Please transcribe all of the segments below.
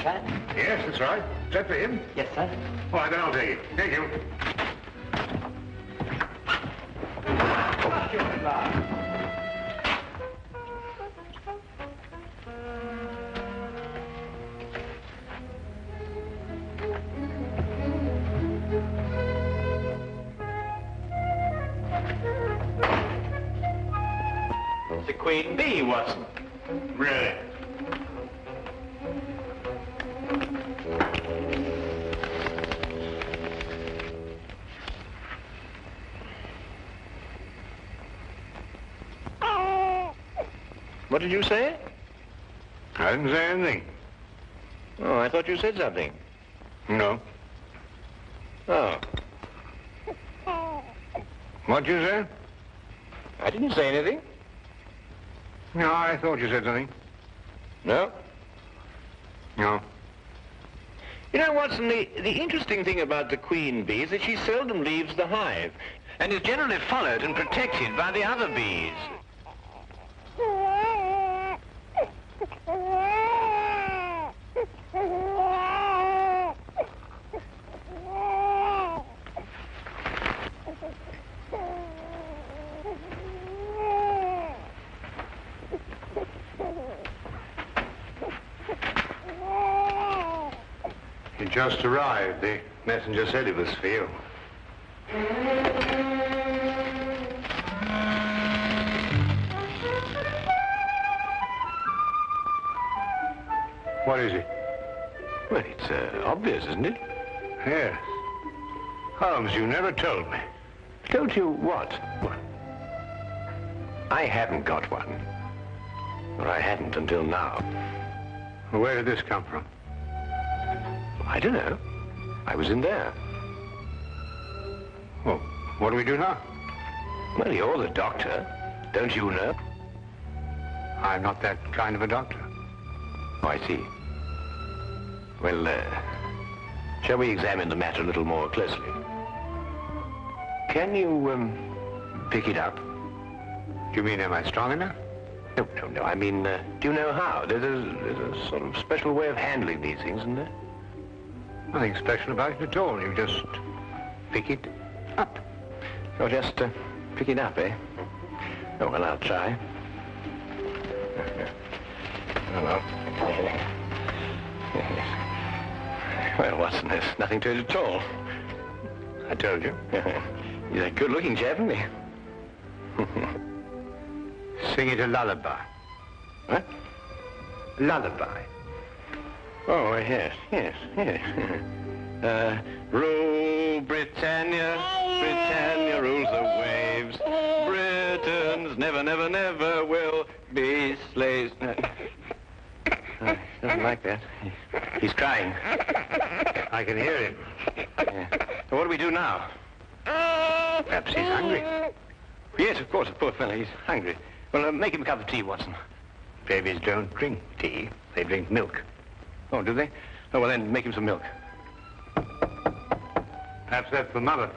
sir? Yes, that's right. Is that for him? Yes, sir. All right, then I'll take it. Thank you. The Queen Bee, Watson. Really? What did you say? I didn't say anything. Oh, I thought you said something. No. Oh, What'd you say? I didn't say anything. No, I thought you said something. No? No. You know, Watson, the interesting thing about the queen bee is that she seldom leaves the hive and is generally followed and protected by the other bees. He just arrived. The messenger said it was for you. What is it? Well, it's obvious, isn't it? Yes. Holmes, you never told me. Told you what? I haven't got one. Or I hadn't until now. Where did this come from? I don't know. I was in there. Well, what do we do now? Well, you're the doctor. Don't you know? I'm not that kind of a doctor. Oh, I see. Well, shall we examine the matter a little more closely? Can you, pick it up? Do you mean, am I strong enough? No. I mean, do you know how? There's a sort of special way of handling these things, isn't there? Nothing special about it at all. You just pick it up. Oh, just pick it up, eh? Oh, well, I'll try. Oh, well. Well, Watson, there's nothing to it at all. I told you. He's a good-looking chap, isn't he? Sing it a lullaby. What? Lullaby. Oh, yes. Rule Britannia, Britannia rules the waves. Britons never, never, never will be slaves. He doesn't like that. He's crying. I can hear him. Yeah. So what do we do now? Perhaps he's hungry. Yes, of course, the poor fellow. He's hungry. Well, make him a cup of tea, Watson. Babies don't drink tea. They drink milk. Oh, do they? Oh, well, then make him some milk. Perhaps that's for Mother.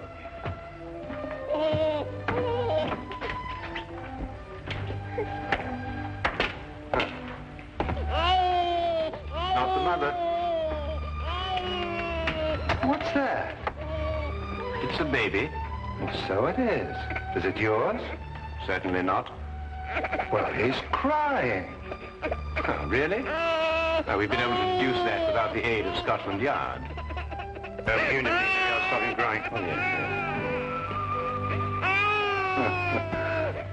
Not the Mother. What's that? It's a baby. So it is. Is it yours? Certainly not. Well, he's crying. Oh, really? Now, we've been able to deduce that without the aid of Scotland Yard. You know, I'll stop him crying. Oh,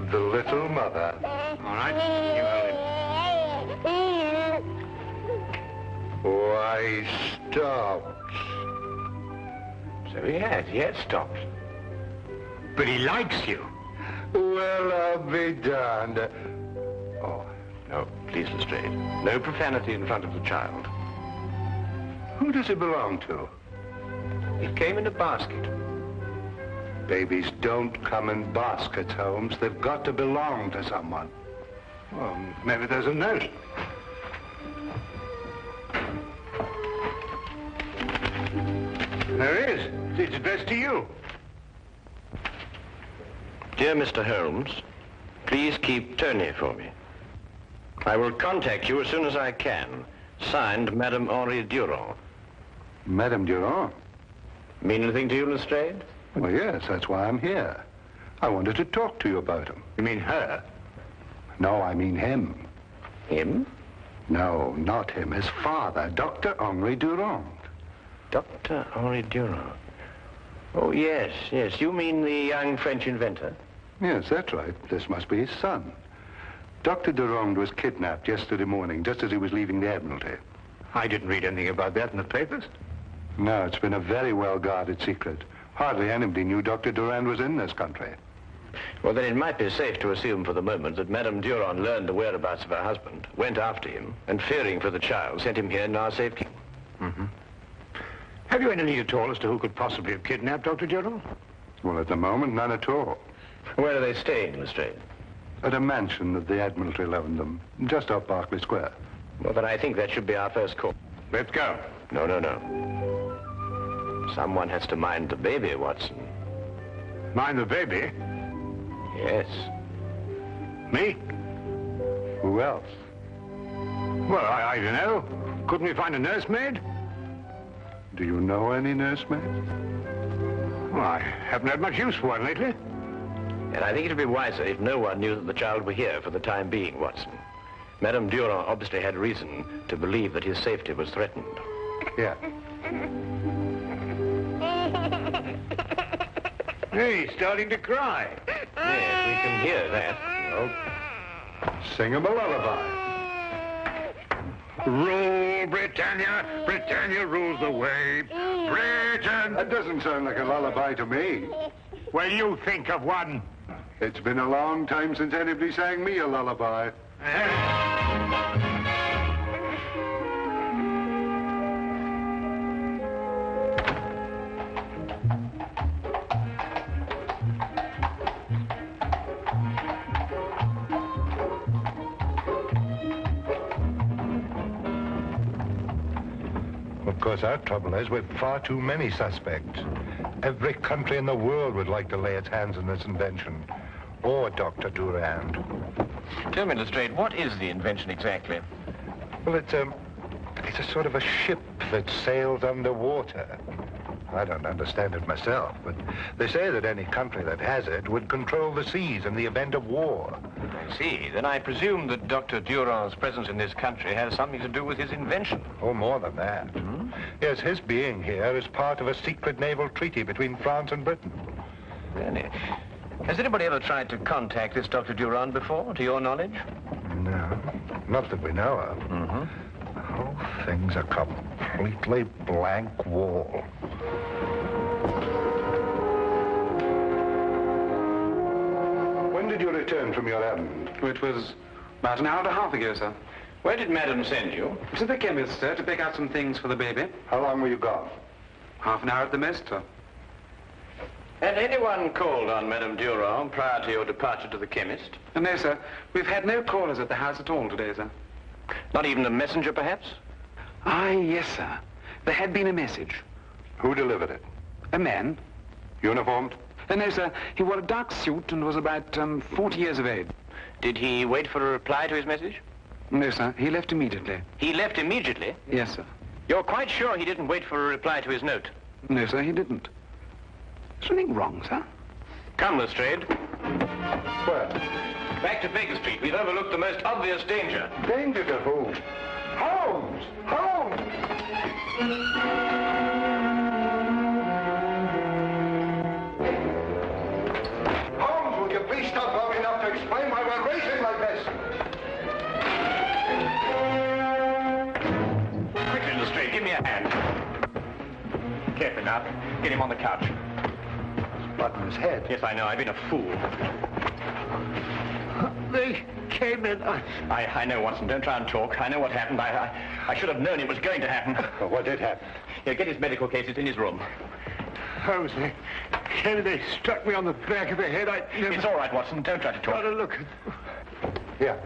yes. The little mother. All right, you hold him. Why, he stopped. So he has stopped. But he likes you. Well, I'll be darned. Oh, no, please, Lestrade. No profanity in front of the child. Who does it belong to? It came in a basket. Babies don't come in baskets, Holmes. They've got to belong to someone. Well, maybe there's a note. There is. It's addressed to you. Dear Mr. Holmes, please keep Tony for me. I will contact you as soon as I can. Signed, Madame Henri Durand. Madame Durand? Mean anything to you, Lestrade? Well, yes, that's why I'm here. I wanted to talk to you about him. You mean her? No, I mean him. Him? No, not him. His father, Dr. Henri Durand. Dr. Henri Durand. Oh, yes, yes. You mean the young French inventor? Yes, that's right. This must be his son. Dr. Durand was kidnapped yesterday morning, just as he was leaving the Admiralty. I didn't read anything about that in the papers. No, it's been a very well-guarded secret. Hardly anybody knew Dr. Durand was in this country. Well, then it might be safe to assume for the moment that Madame Durand learned the whereabouts of her husband, went after him, and fearing for the child, sent him here in our safekeeping. Mm-hmm. Have you any lead at all as to who could possibly have kidnapped Dr. Durand? Well, at the moment, none at all. Where are they staying, Lestrade? At a mansion that the Admiralty loaned them, just off Berkeley Square. Well, then I think that should be our first call. Let's go. No, no, no. Someone has to mind the baby, Watson. Mind the baby? Yes. Me? Who else? Well, I don't know. Couldn't we find a nursemaid? Do you know any nursemaids? Well, I haven't had much use for one lately. And I think it would be wiser if no one knew that the child were here for the time being, Watson. Madame Durand obviously had reason to believe that his safety was threatened. Yeah. Hey, he's starting to cry. Yes, we can hear that. Well, sing him a lullaby. Rule, Britannia. Britannia rules the waves. Britain. That doesn't sound like a lullaby to me. Well, you think of one. It's been a long time since anybody sang me a lullaby. Of course, our trouble is with far too many suspects. Every country in the world would like to lay its hands on this invention. Or Dr. Durand. Tell me, Lestrade, what is the invention exactly? Well, it's a sort of a ship that sails underwater. I don't understand it myself, but they say that any country that has it would control the seas in the event of war. I see. Then I presume that Dr. Durand's presence in this country has something to do with his invention. Oh, more than that. Hmm? Yes, his being here is part of a secret naval treaty between France and Britain. Really? Has anybody ever tried to contact this Dr. Durand before, to your knowledge? No, not that we know of. Mm-hmm. The whole thing's a completely blank wall. When did you return from your errand? It was about an hour and a half ago, sir. Where did Madam send you? To the chemist, sir, to pick out some things for the baby. How long were you gone? Half an hour at the most, sir. Had anyone called on Madame Durand prior to your departure to the chemist? No, sir. We've had no callers at the house at all today, sir. Not even a messenger, perhaps? Ah, yes, sir. There had been a message. Who delivered it? A man. Uniformed? No, sir. He wore a dark suit and was about 40 years of age. Did he wait for a reply to his message? No, sir. He left immediately. He left immediately? Yes, sir. You're quite sure he didn't wait for a reply to his note? No, sir, he didn't. Is something wrong, sir? Come, Lestrade. Where? Back to Baker Street. We've overlooked the most obvious danger. Danger to who? Holmes! Holmes! Holmes, will you please stop long enough to explain why we're racing like this? Quickly, Lestrade, give me a hand. Carefully now. Get him on the couch. Spot in his head. Yes, I know. I've been a fool. They came in. I know, Watson. Don't try and talk. I know what happened. I should have known it was going to happen. Well, what did happen? Here, get his medical case. It's in his room. Holmes, they struck me on the back of the head. It's all right, Watson. Don't try to Got talk. to look. Here.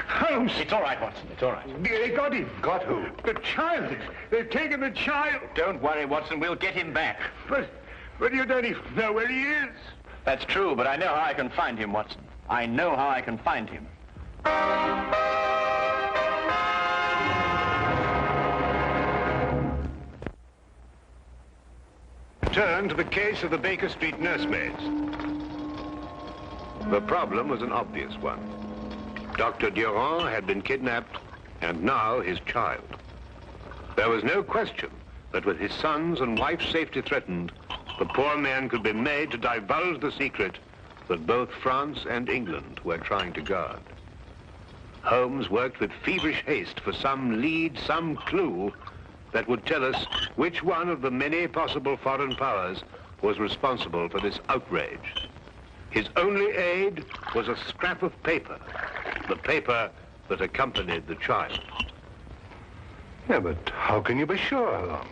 Holmes, It's all right, Watson. It's all right. they got him. Got who? The child. They've taken the child. Don't worry, Watson. We'll get him back. But you don't even know where he is. That's true, but I know how I can find him, Watson. I know how I can find him. Turn to the case of the Baker Street nursemaids. The problem was an obvious one. Dr. Durand had been kidnapped, and now his child. There was no question that with his son's and wife's safety threatened, the poor man could be made to divulge the secret that both France and England were trying to guard. Holmes worked with feverish haste for some lead, some clue that would tell us which one of the many possible foreign powers was responsible for this outrage. His only aid was a scrap of paper, the paper that accompanied the child. Yeah, but how can you be sure, Holmes?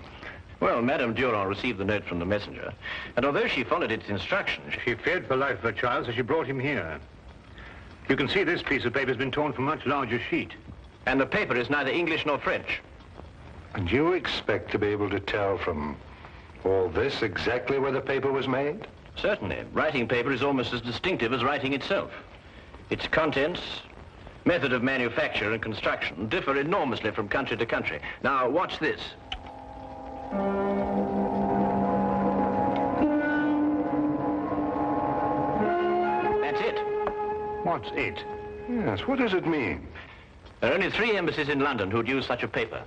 Well, Madame Durand received the note from the messenger, and although she followed its instructions, She feared for life of her child, so she brought him here. You can see this piece of paper has been torn from a much larger sheet. and the paper is neither English nor French. And you expect to be able to tell from all this exactly where the paper was made? Certainly. Writing paper is almost as distinctive as writing itself. Its contents, method of manufacture and construction differ enormously from country to country. Now, watch this. That's it. What's it? Yes, what does it mean? There are only 3 embassies in London who'd use such a paper.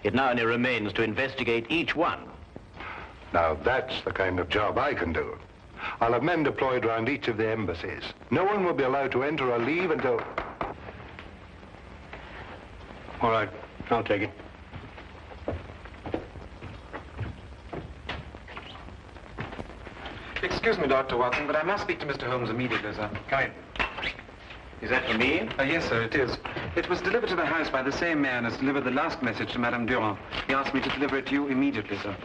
It now only remains to investigate each one. Now, that's the kind of job I can do. I'll have men deployed around each of the embassies. No one will be allowed to enter or leave until... All right, I'll take it. Excuse me, Dr. Watson, but I must speak to Mr. Holmes immediately, sir. Come in. Is that for me? Yes, sir, it is. It was delivered to the house by the same man as delivered the last message to Madame Durand. He asked me to deliver it to you immediately, sir.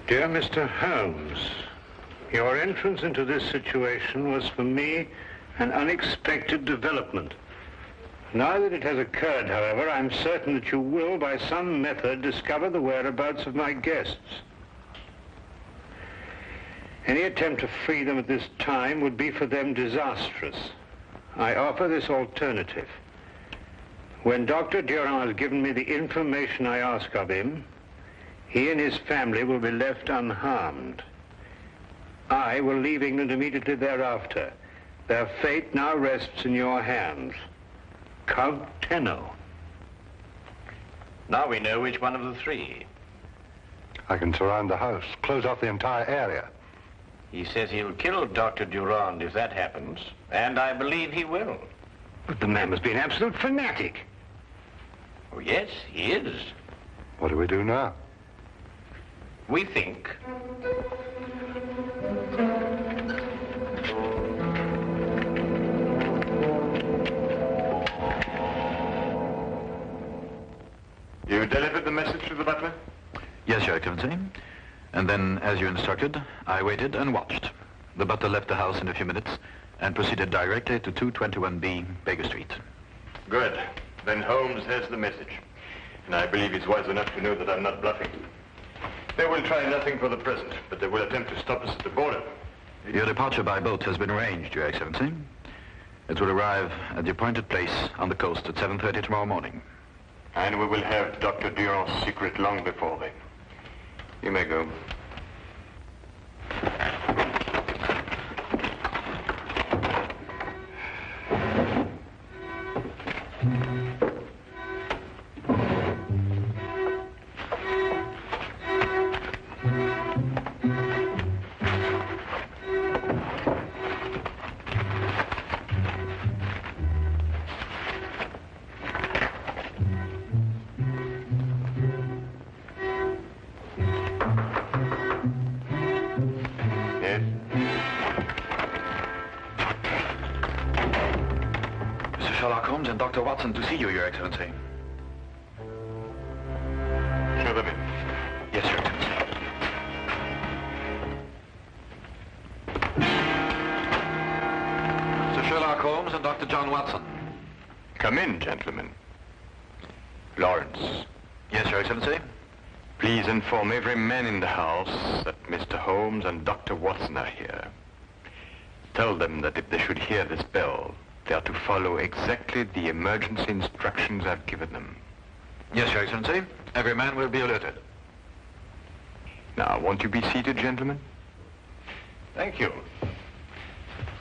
Dear Mr. Holmes, your entrance into this situation was for me an unexpected development. Now that it has occurred, however, I'm certain that you will, by some method, discover the whereabouts of my guests. Any attempt to free them at this time would be for them disastrous. I offer this alternative. When Dr. Durand has given me the information I ask of him, he and his family will be left unharmed. I will leave England immediately thereafter. Their fate now rests in your hands. Count Tenno. Now we know which one of the 3. I can surround the house, close off the entire area. He says he'll kill Dr. Durand if that happens, and I believe he will. But the man must be an absolute fanatic. Oh, yes, he is. What do we do now? We think. You delivered the message to the butler? Yes, Your Excellency. And then, as you instructed, I waited and watched. The butler left the house in a few minutes and proceeded directly to 221B Baker Street. Good. Then Holmes has the message. And I believe he's wise enough to know that I'm not bluffing. They will try nothing for the present, but they will attempt to stop us at the border. Your departure by boat has been arranged, Your Excellency. It will arrive at the appointed place on the coast at 7:30 tomorrow morning. And we will have Dr. Durand's secret long before then. You may go. Sherlock Holmes and Dr. Watson to see you, Your Excellency. Show them in. Yes, Your Excellency. Sir Sherlock Holmes and Dr. John Watson. Come in, gentlemen. Lawrence, Yes, Your Excellency. please inform every man in the house that Mr. Holmes and Dr. Watson are here. Tell them that if they should hear this bell, they are to follow exactly the emergency instructions I've given them. Yes, Your Excellency. Every man will be alerted. Now, won't you be seated, gentlemen? Thank you.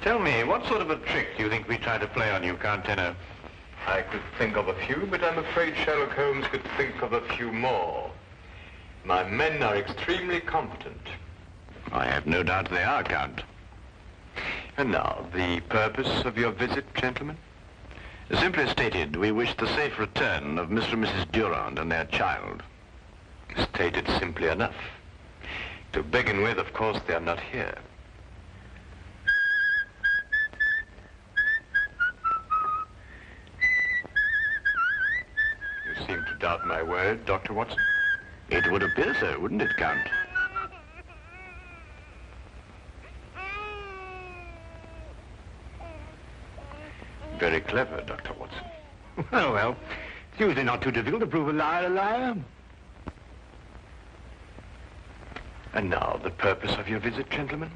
Tell me, what sort of a trick do you think we tried to play on you, Count Tenno? I could think of a few, but I'm afraid Sherlock Holmes could think of a few more. My men are extremely competent. I have no doubt they are, Count. And now, the purpose of your visit, gentlemen? Simply stated, we wish the safe return of Mr. and Mrs. Durand and their child. Stated simply enough. To begin with, of course, they are not here. You seem to doubt my word, Dr. Watson. It would appear so, wouldn't it, Count? Very clever, Dr. Watson. Well, it's usually not too difficult to prove a liar a liar. And now, the purpose of your visit, gentlemen?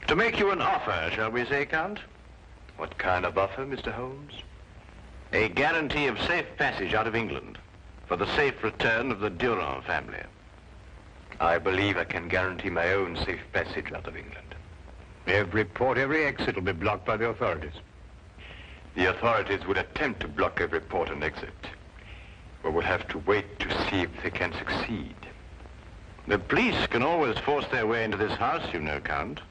To make you an offer, shall we say, Count? What kind of offer, Mr. Holmes? A guarantee of safe passage out of England for the safe return of the Durand family. I believe I can guarantee my own safe passage out of England. Every port, every exit will be blocked by the authorities. The authorities would attempt to block every port and exit. But we'll have to wait to see if they can succeed. The police can always force their way into this house, you know, Count.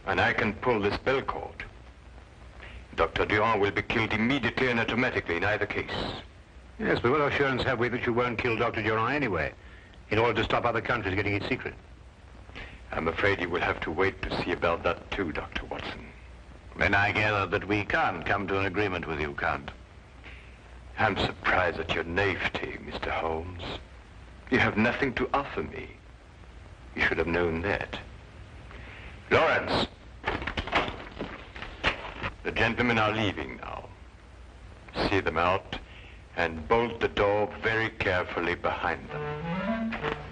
And I can pull this bell cord. Dr. Durand will be killed immediately and automatically in either case. Yes, but what assurance have we that you won't kill Dr. Durand anyway, in order to stop other countries getting its secret? I'm afraid you will have to wait to see about that too, Dr. Watson. Then I gather that we can't come to an agreement with you, Count. I'm surprised at your naivety, Mr. Holmes. You have nothing to offer me. You should have known that. Lawrence! The gentlemen are leaving now. See them out and bolt the door very carefully behind them.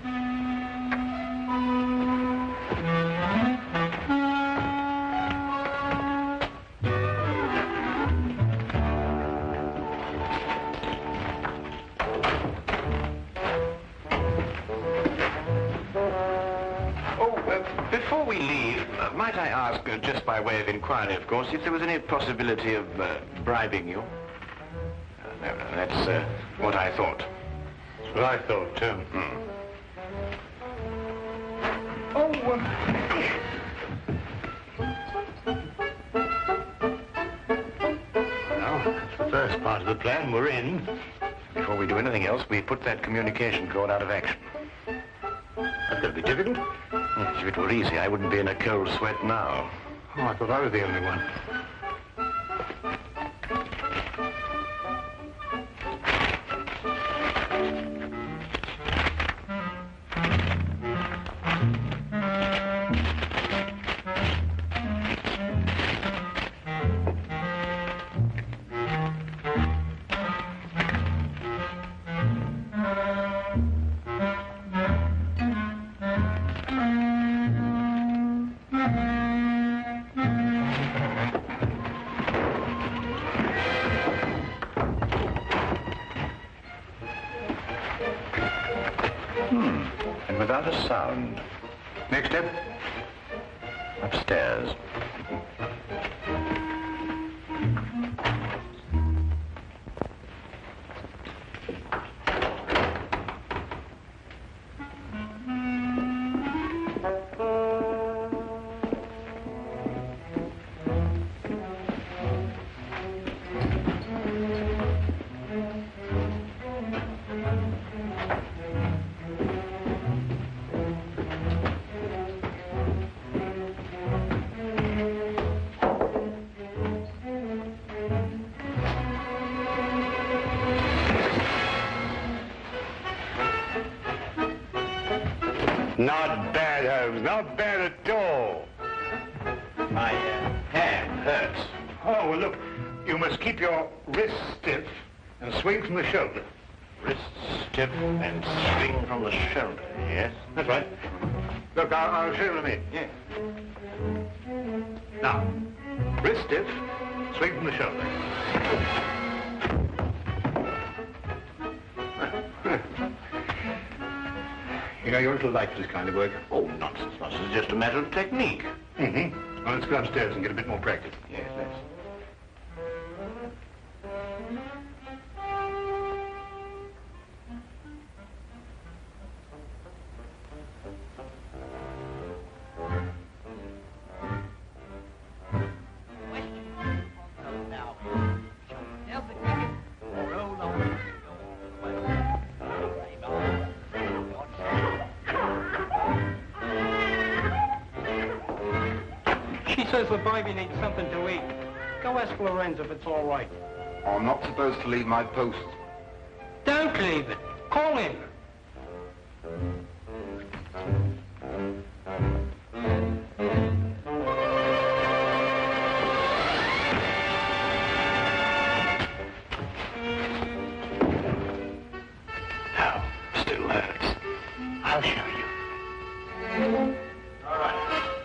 Before we leave, might I ask, just by way of inquiry, of course, if there was any possibility of bribing you? No, that's what I thought. That's what I thought, too. Well, that's the first part of the plan. We're in. Before we do anything else, we put that communication cord out of action. That's going to be difficult. Yes, if it were easy, I wouldn't be in a cold sweat now. Oh, I thought I was the only one. And without a sound. Next step? Upstairs. Not bad, Holmes. Not bad at all. My hand hurts. Oh, well, look, you must keep your wrist stiff and swing from the shoulder. Wrist stiff and swing from the shoulder. Yes. That's right. Look, I'll show you in a minute. Yes. Now, wrist stiff, swing from the shoulder. You know, you're a little light for this kind of work. Oh, nonsense. It's just a matter of technique. Mm-hmm. Well, let's go upstairs and get a bit more practice. Yes, let's. She says the baby needs something to eat. Go ask Lorenz if it's all right. I'm not supposed to leave my post. Don't leave it. Call him. Now, still hurts. I'll show you. All right.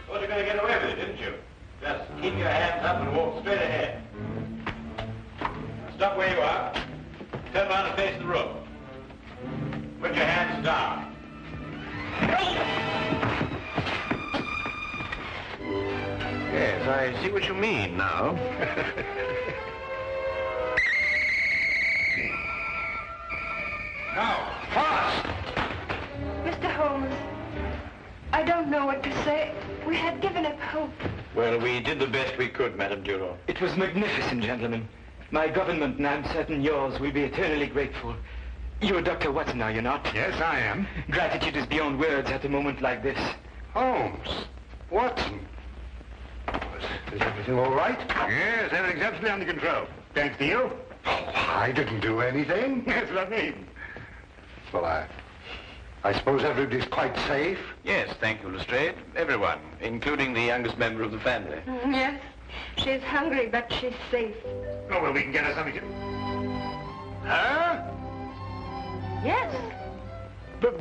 Thought you were going to get away with it, didn't you? Just keep your hands up and walk straight ahead. Stop where you are. Turn around and face the room. Put your hands down. Yes, I see what you mean now. Now, fast! Mr. Holmes, I don't know what to say. We had given up hope. Well, we did the best we could, Madame Durand. It was magnificent, gentlemen. My government, and I'm certain yours, will be eternally grateful. You're Dr. Watson, are you not? Yes, I am. Gratitude is beyond words at a moment like this. Holmes. Watson. Is everything all right? Yes, everything's absolutely under control. Thanks to you. Oh, I didn't do anything. That's what I mean. Well, I suppose everybody's quite safe. Yes, thank you, Lestrade. Everyone, including the youngest member of the family. Yes, she's hungry, but she's safe. Oh, well, we can get her something to... Huh? Yes. But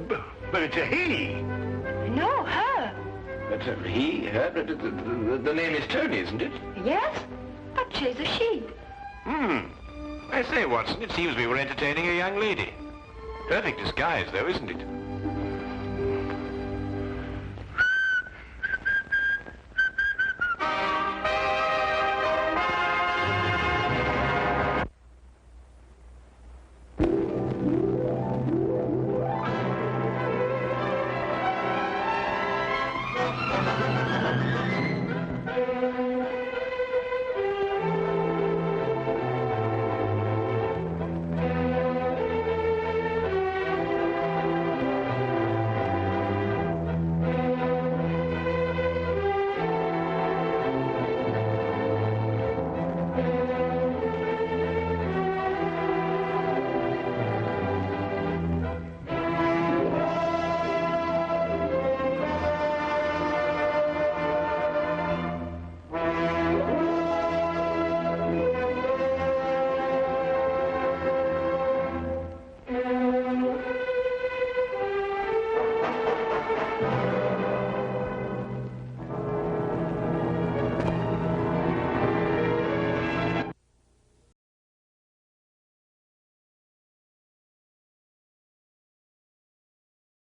it's a he. No, her. But he, her, the name is Tony, isn't it? Yes, but she's a she. I say, Watson, it seems we were entertaining a young lady. Perfect disguise, though, isn't it?